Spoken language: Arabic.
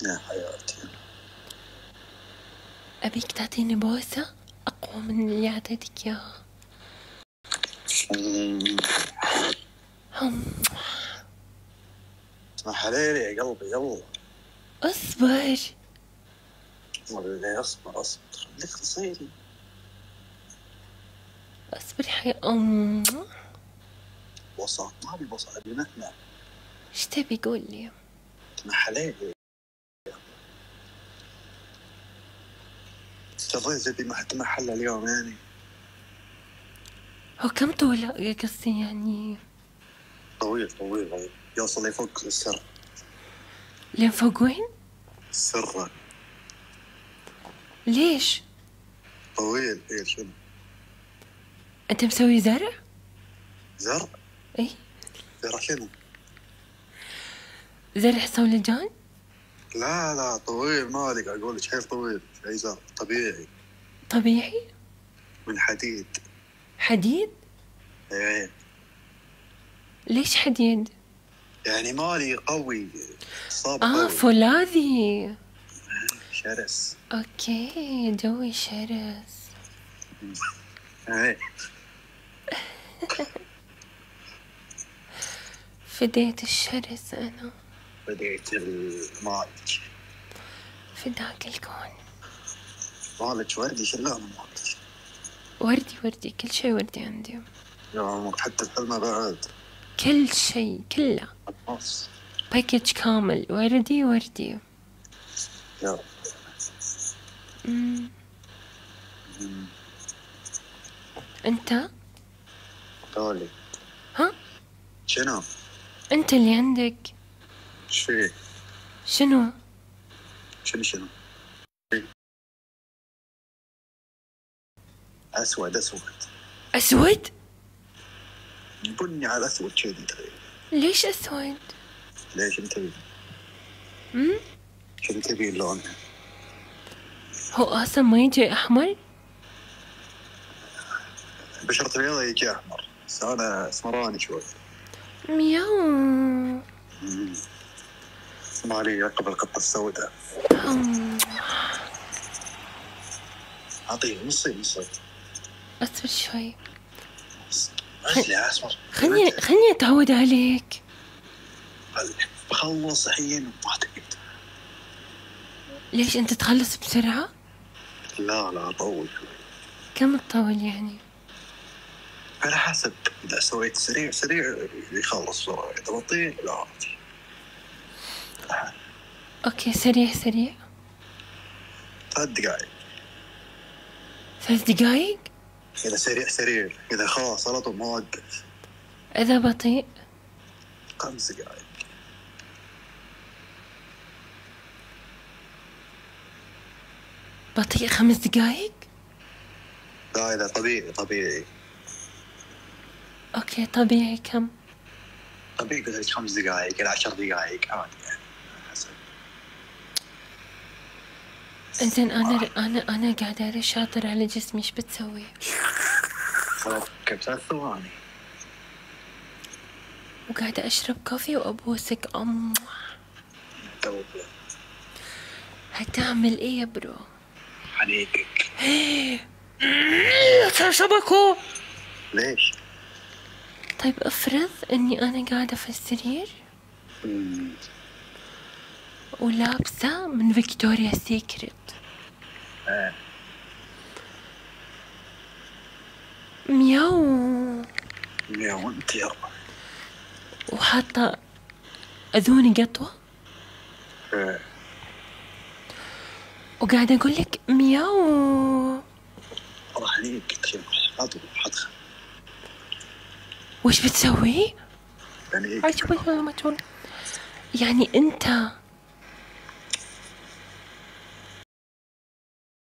يا حياتي. أبيك تعطيني بوسة أقوى من اللي أعطيتك إياها. اسمح لي يا قلبي، يلا أصبر. والله اصبر خليك تصيري. أصبر وسط ما ابي وسط، ابي نتنة. إيش تبي قول لي؟ اسمح لي تظل تبي محل اليوم يعني. هو كم طول قصدي يعني؟ طويل يوصل لفوق السر. لين فوق وين؟ السر. ليش؟ طويل. ايه شنو؟ أنت مسوي زرع؟ زرع؟ إيه زرع شنو؟ زرع صولجان؟ لا طويل، مالك اقول لك حيل طويل. شيء زرع طبيعي. طبيعي؟ من حديد. حديد؟ ايه. ليش حديد؟ يعني مالي قوي، صاب قوي. فولاذي. شرس. اوكي جوي شرس. ايه. فديت الشرس انا. بديت المالك. فداك الكون. مالك وردي شلون مالك؟ وردي كل شيء وردي عندي. يا عمر حتى الكلمة بعد. كل شيء كله. نص. باكج كامل وردي. يا. انت؟ قولي. ها؟ شنو؟ انت اللي عندك. ايش فيه؟ شنو؟ اسود؟ بني على اسود كذي. ليش اسود؟ ليش انت تبي؟ شنو تبي لونها؟ هو اصلا ما يجي احمر؟ بشرة البيضة يجي احمر، بس انا اسمراني شوي. مياو. مالي يركب القطة السوداء. اعطيه نصي. اصبر شوي. خليني اتعود عليك. بخلص الحين وما تقدر. ليش انت تخلص بسرعة؟ لا اطول شوي. كم تطول يعني؟ على حسب، اذا سويت سريع يخلص بسرعة، اذا بطيء لا. اوكي سريع 3 دقائق. 3 دقائق؟ اذا سريع، اذا خلاص على طول ما وقف. اذا بطيء 5 دقائق. بطيء 5 دقائق؟ لا اذا طبيعي. اوكي طبيعي كم؟ طبيعي قلت لك 5 دقائق الى 10 دقائق عادي يعني حسب. انزين انا قاعدة شاطر على جسمي، ايش بتسوي؟ كم 3 ثواني. وقاعدة اشرب كوفي وابوسك. هتعمل ايه يا برو؟ عليكك. شبكوا. ليش؟ طيب افرض اني انا قاعدة في السرير ولابسة من فيكتوريا سيكريت. مياو انت يا رب. وحاطة اذوني قطوة. وقاعدة اقول لك مياو. راح عليك حدخل. وش بتسوي؟ يعني يعني انت